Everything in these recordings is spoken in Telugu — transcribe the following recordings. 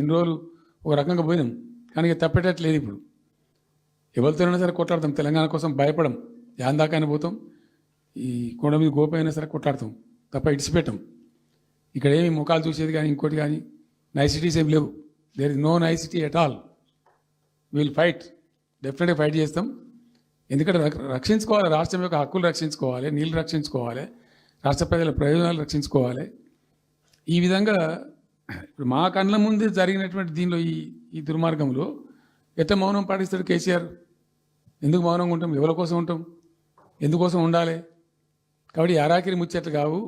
ఇన్ని రోజులు ఒక రకంగా పోయినాం, కానీ తప్పేటట్లేదు. ఇప్పుడు ఎవరితోనైనా సరే కొట్లాడతాం, తెలంగాణ కోసం భయపడం, దాకానే పోతాం, ఈ కొండ మీద గోపైనా సరే కొట్లాడతాం తప్ప ఇడిచిపెట్టాం. ఇక్కడ ఏమి ముఖాలు చూసేది కానీ ఇంకోటి కానీ నైసిటీస్ ఏమి లేవు. There is no necessity at all. Will fight, డెఫినెట్గా ఫైట్ చేస్తాం. ఎందుకంటే రక్షించుకోవాలి, రాష్ట్రం యొక్క హక్కులు రక్షించుకోవాలి, నీళ్ళు రక్షించుకోవాలి, రాష్ట్ర ప్రజల ప్రయోజనాలు రక్షించుకోవాలి. ఈ విధంగా ఇప్పుడు మా కళ్ళ ముందు జరిగినటువంటి దీనిలో ఈ దుర్మార్గంలో ఎట్లా మౌనం పాటిస్తాడు కేసీఆర్? ఎందుకు మౌనంగా ఉంటాం? ఎవరి కోసం ఉంటాం? ఎందుకోసం ఉండాలి? కాబట్టి అరాకిరి ముచ్చట్లు కావు.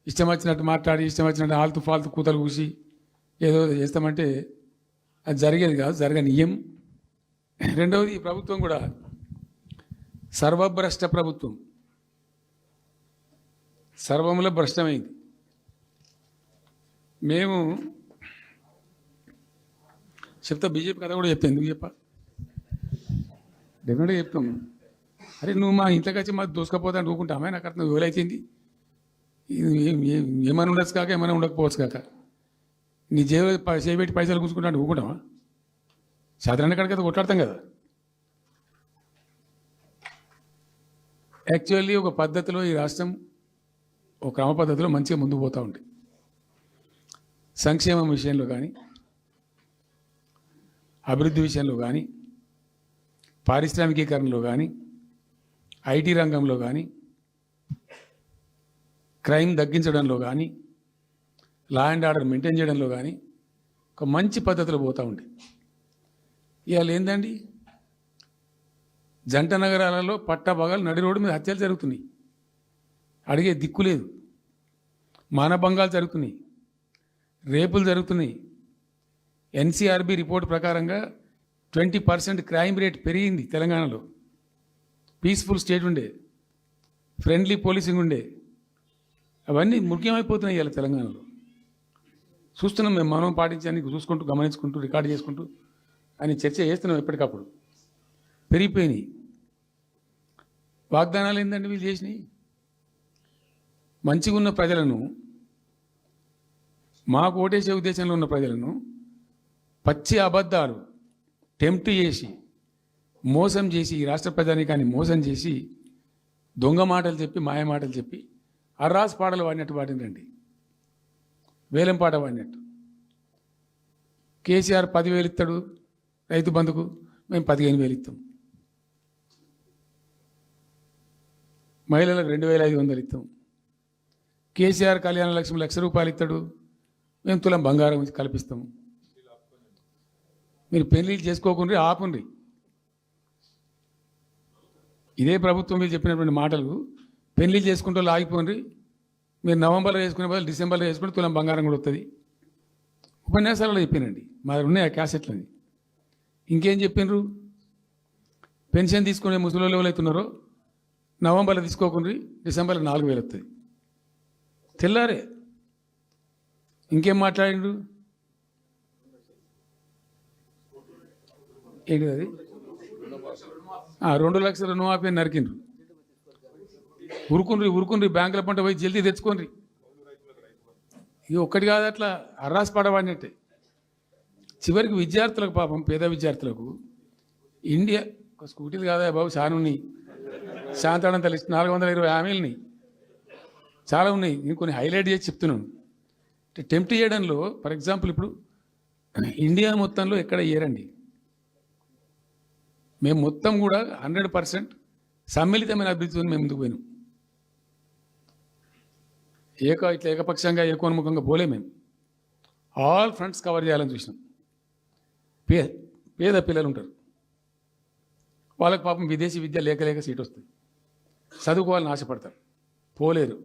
ఇష్టం వచ్చినట్టు మాట్లాడి, ఇష్టం వచ్చినట్టు ఆల్తు ఫాల్తు కూతలు కూసి ఏదో చేస్తామంటే అది జరిగేది కాదు, జరగనీయం. రెండవది, ఈ ప్రభుత్వం కూడా సర్వభ్రష్ట ప్రభుత్వం, సర్వములో భ్రష్టమైంది. మేము చెప్తా, బీజేపీ కథ కూడా చెప్తా. ఎందుకు చెప్పా? డెఫినెట్గా చెప్తాం. అరే నువ్వు మా ఇంట్లోకి వచ్చి మాకు దూసుకపోతా అనుకుంటామే, నాకు అర్థం ఎవరైతుంది. ఏమైనా ఉండొచ్చు కాక, ఏమైనా ఉండకపోవచ్చు కాక, నీ చేపెట్టి పైసలు కూర్చుకుంటా ఊకుంటామా? సాధారణ కాడికి అయితే కొట్లాడతాం కదా. యాక్చువల్లీ ఒక పద్ధతిలో ఈ రాష్ట్రం ఒక క్రమ పద్ధతిలో మంచిగా ముందుకు పోతూ ఉంటుంది. సంక్షేమం విషయంలో కానీ, అభివృద్ధి విషయంలో కానీ, పారిశ్రామికీకరణలో కానీ, ఐటీ రంగంలో కానీ, క్రైమ్ తగ్గించడంలో కానీ, లా అండ్ ఆర్డర్ మెయింటైన్ చేయడంలో కానీ ఒక మంచి పద్ధతిలో పోతూ ఉంది. ఇవాళ ఏందండి, జంట నగరాలలో పట్టభాగాలు నడి రోడ్డు మీద హత్యలు జరుగుతున్నాయి, అడిగే దిక్కు లేదు. మానభంగాలు జరుగుతున్నాయి, రేపులు జరుగుతున్నాయి. ఎన్సీఆర్బీ రిపోర్ట్ ప్రకారంగా 20% క్రైమ్ రేట్ పెరిగింది తెలంగాణలో. పీస్ఫుల్ స్టేట్ ఉండే, ఫ్రెండ్లీ పోలీసింగ్ ఉండే, అవన్నీ ముఖ్యమైపోతున్నాయి ఇవాళ తెలంగాణలో. చూస్తున్నాం మేము, మనం పాటించడానికి చూసుకుంటూ, గమనించుకుంటూ, రికార్డు చేసుకుంటూ అని చర్చ చేస్తున్నాం. ఎప్పటికప్పుడు పెరిగిపోయినాయి. వాగ్దానాలు ఏంటంటే వీళ్ళు చేసినాయి. మంచిగా ఉన్న ప్రజలను, మాకు ఓటేసే ఉద్దేశంలో ఉన్న ప్రజలను పచ్చి అబద్ధాలు టెంప్ట్ చేసి, మోసం చేసి, ఈ రాష్ట్ర ప్రజానీకాన్ని మోసం చేసి, దొంగ మాటలు చెప్పి, మాయ మాటలు చెప్పి, అర్రాస్ పాటలు వాడినట్టు వాడినండి, వేలం పాట వాడినట్టు. కేసీఆర్ 10,000 ఇస్తాడు రైతు బంధుకు, మేము 15,000 ఇస్తాం. మహిళలకు 2,500 ఇస్తాం. కేసీఆర్ కళ్యాణ లక్ష్మి ₹1,00,000 ఇస్తాడు, మేము తులం బంగారం కల్పిస్తాము. మీరు పెళ్లిళ్ళు చేసుకోకుండా ఆపుండ్రి. ఇదే ప్రభుత్వం మీరు చెప్పినటువంటి మాటలు, పెళ్లిళ్ళు చేసుకుంటూ ఆగిపోండి, మీరు నవంబర్లో వేసుకునే బదులు డిసెంబర్లో వేసుకుంటే తులం బంగారం కూడా వస్తుంది. ఉపన్యాసాలలో చెప్పినండి, మా ఉన్నాయి ఆ క్యాసెట్లని. ఇంకేం చెప్పినారు? పెన్షన్ తీసుకునే ముసలి ఎవరైతున్నారో నవంబర్లో తీసుకోకుండా డిసెంబర్లో 4,000 వస్తుంది. తెల్లారే ఇంకేం మాట్లాడిండ్రు? ఏంటి అది? 2 లక్షల రుణమాఫీ అని నరికిండ్రు. ఉరుకుండ్రి బ్యాంకుల పంట పోయి జల్దీ తెచ్చుకోండి. ఇది ఒక్కటి కాదు, అట్లా అర్రాస్ పడవాడినట్టే. చివరికి విద్యార్థులకు, పాపం పేద విద్యార్థులకు ఇండియా స్కూటీలు కాదా బాబు, చాలా ఉన్నాయి. శాంతాడంత లిస్ట్ 420 హామీలని చాలా ఉన్నాయి. నేను కొన్ని హైలైట్ చేసి చెప్తున్నాను. టెంప్ట్ చేయడంలో, ఫర్ ఎగ్జాంపుల్ ఇప్పుడు ఇండియా మొత్తంలో ఎక్కడ ఇయ్యరండి. మేము మొత్తం కూడా 100% సమ్మిళితమైన అభివృద్ధితో మేము ముందుకు పోయినాం. ఇట్లా ఏకపక్షంగా, ఏకోన్ముఖంగా పోలే. మేము ఆల్ ఫ్రంట్స్ కవర్ చేయాలని చూసినాం. పేద పిల్లలు ఉంటారు, వాళ్ళకి పాపం విదేశీ విద్య లేక సీట్ వస్తుంది, చదువుకోవాలని ఆశపడతారు, పోలేరు.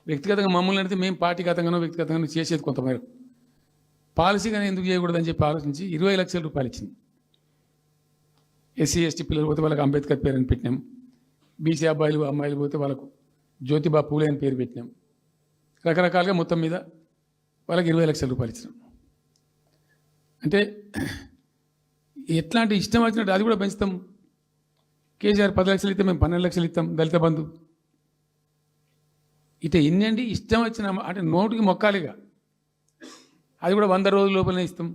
వ్యక్తిగతంగా మమ్మల్ని అంటే మేము పార్టీగతంగానో వ్యక్తిగతంగానో చేసేది కొంతమేర. పాలసీగానే ఎందుకు చేయకూడదని చెప్పి ఆలోచించి ₹20 లక్షలు ఇచ్చింది. ఎస్సీ ఎస్టీ పిల్లలు పోతే వాళ్ళకి అంబేద్కర్ పేరు అని పెట్టినాం. బీసీ అమ్మాయిలు పోతే వాళ్ళకు జ్యోతిబా పూలే అని పేరు పెట్టినాం. రకరకాలుగా మొత్తం మీద వాళ్ళకి ₹20 లక్షలు ఇచ్చినాం. అంటే ఎట్లాంటి ఇష్టం వచ్చినట్టు అది కూడా పెంచుతాం. కేసీఆర్ 10 లక్షలు ఇస్తే మేము 12 లక్షలు ఇస్తాం. దళిత బంధు ఇట ఎన్నండి ఇష్టం వచ్చిన అంటే నోటికి మొక్కాలిగా. అది కూడా 100 రోజుల లోపలనే ఇస్తాం.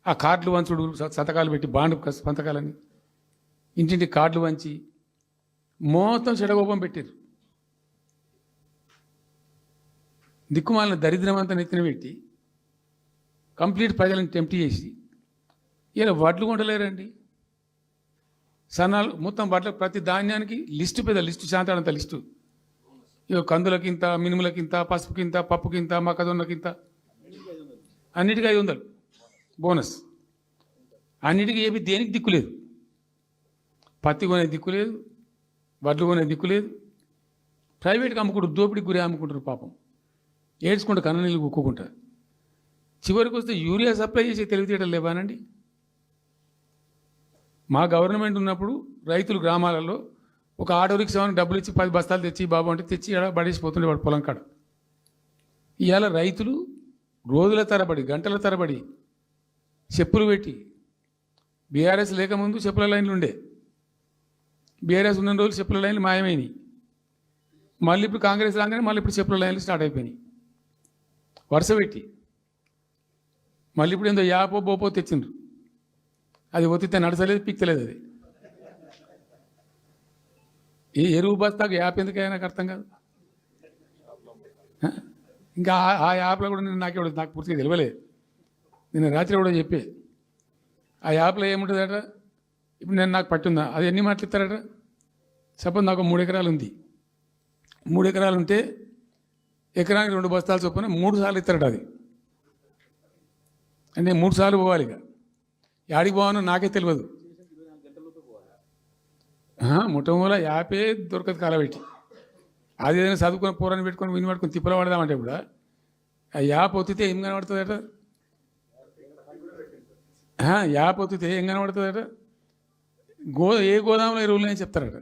ఆ కార్డులు వంచుడు, సంతకాలు పెట్టి బాండ్ సంతకాలని ఇంటింటి కార్డులు వంచి మొత్తం చెడగోపం పెట్టారు. దిక్కుమాలిన దరిద్రం అంతా నెత్తిన పెట్టి కంప్లీట్ ప్రజలను టెంప్ట్ చేసి ఇలా వడ్లు కొంటలేరండి. సన్నాలు మొత్తం వడ్ల ప్రతి ధాన్యానికి లిస్టు, పెద్ద లిస్టు, శాంతాడంత లిస్టు. ఇక కందులకింత, మినుములకింత, పసుపుకింత, పప్పుకింత, మొక్కజొన్నకింత, అన్నిటికీ 500 బోనస్. అన్నిటికీ ఏమి దేనికి దిక్కు లేదు. పత్తి కొనే దిక్కు లేదు, వడ్లు కొనే దిక్కు లేదు. ప్రైవేట్గా అమ్ముకుంటారు, దోపిడికి గురి అమ్ముకుంటారు పాపం. ఏడ్చుకుంటూ కన్ననీళ్ళు కుక్కుంటా. చివరికి వస్తే యూరియా సప్లై చేసే తెలివితేటలు లేవానండి. మా గవర్నమెంట్ ఉన్నప్పుడు రైతులు గ్రామాలలో ఒక ఆటో రిక్షాని డబ్బులు ఇచ్చి 10 బస్తాలు తెచ్చి బాబు అంటే తెచ్చి ఆడ పడేసిపోతుండే వాడు పొలం కాడ. ఇవాళ రైతులు రోజుల తరబడి, గంటల తరబడి చెప్పులు పెట్టి, బీఆర్ఎస్ లేకముందు చెప్పుల లైన్లు ఉండే, బీఆర్ఎస్ ఉన్న రోజులు చెప్పుల లైన్లు మాయమైనవి. మళ్ళీ ఇప్పుడు కాంగ్రెస్ రాగానే మళ్ళీ ఇప్పుడు చెప్పుల లైన్లు స్టార్ట్ అయిపోయినాయి వరుస పెట్టి. మళ్ళీ ఇప్పుడు ఏందో యాపో బోపో తెచ్చిండ్రు, అది ఒత్తితే నడచలేదు, పిక్తలేదు. అది ఏ ఎరువు బస్తాకు యాప్ ఎందుకైనా నాకు అర్థం కాదు. ఇంకా ఆ యాప్లో కూడా నాకు పూర్తిగా తెలియలేదు. నిన్న రాత్రి కూడా చెప్పే ఆ యాప్లో ఏముంటుందట. ఇప్పుడు నాకు పట్టుందా, అది ఎన్ని మాటలు ఇస్తారట. సపోజ్ నాకు 3 ఎకరాలు ఉంది. 3 ఎకరాలు ఉంటే ఎకరానికి 2 బస్తాలు చొప్పున 3 సార్లు ఇస్తారట. అది అంటే 3 సార్లు పోవాలి. ఇక యాడికి పోవాలో నాకే తెలియదు. ముఠమూల యాపే దొరకదు కాలబెట్టి. అది ఏదైనా చదువుకొని పూరాన్ని పెట్టుకొని విని పట్టుకొని తిప్పలు పడదామంటే కూడా ఆ యాప్ ఒత్తితే ఏం కనబడుతుందట. యాప్ ఒత్తితే ఏం కనబడుతుందట. ఏ గోదాంలో ఎరువులు అని చెప్తారట.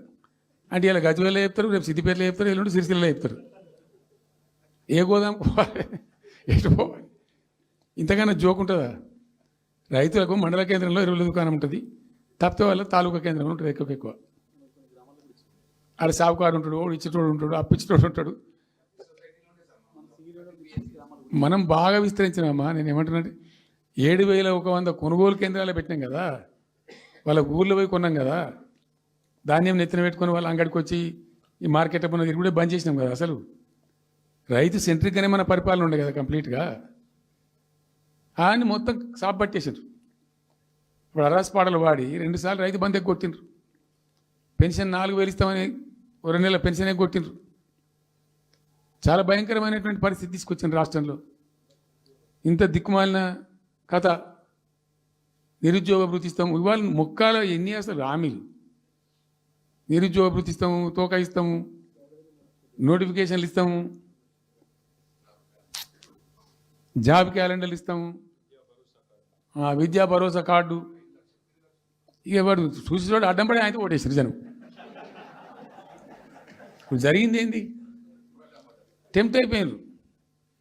అంటే ఇలా గజ్వేల్లో చెప్తారు, రేపు సిద్దిపేటలో చెప్తారు, ఎల్లుండి సిరిసిల్లలో చెప్తారు. ఏ గోదాం పోవాలి, ఎటు పోవాలి. ఇంతకన్నా జోక్ ఉంటుందా. రైతులకు మండల కేంద్రంలో ఎరువుల దుకాణం ఉంటుంది, తప్పితే వాళ్ళ తాలూకా కేంద్రంలో ఉంటుంది ఎక్కువ. ఆడ సాగుకారు ఉంటాడు, ఇచ్చేటోడు ఉంటాడు, అప్పిచ్చేటోడు ఉంటాడు. మనం బాగా విస్తరించినామా. నేను ఏమంటున్నానంటే 7,100 కొనుగోలు కేంద్రాలు పెట్టినాం కదా, వాళ్ళ ఊళ్ళో పోయి కొన్నాం కదా. ధాన్యం నెత్తిన పెట్టుకొని వాళ్ళ అంగడికి వచ్చి ఈ మార్కెట్ పైన తిరుగుడే బంద్ చేసినాం కదా. అసలు రైతు సెంట్రిక్గానే మన పరిపాలన ఉండే కదా కంప్లీట్గా. అని మొత్తం సాప్ పట్టేసారు. ఇప్పుడు అరాస్ పాటలు వాడి 2 సార్లు రైతు బంద్ కొట్టిండ్రు. పెన్షన్ 4,000 ఇస్తామని 2 నెలల పెన్షన్ కొట్టిండ్రు. చాలా భయంకరమైనటువంటి పరిస్థితి తీసుకొచ్చింది రాష్ట్రంలో. ఇంత దిక్కుమాలిన కథ. నిరుద్యోగ భృతి ఇస్తాము, ఇవాళ మొక్కాల ఎన్ని అసలు హామీలు. నిరుద్యోగ భృతి ఇస్తాము, తోక ఇస్తాము, నోటిఫికేషన్లు ఇస్తాము, జాబ్ క్యాలెండర్లు ఇస్తాము, విద్యా భరోసా కార్డు. ఇక వాడు చూసి అడ్డం పడి ఆయన ఓటేసారు జనం. ఇప్పుడు జరిగింది ఏంది, టెంప్ట్ అయిపోయారు.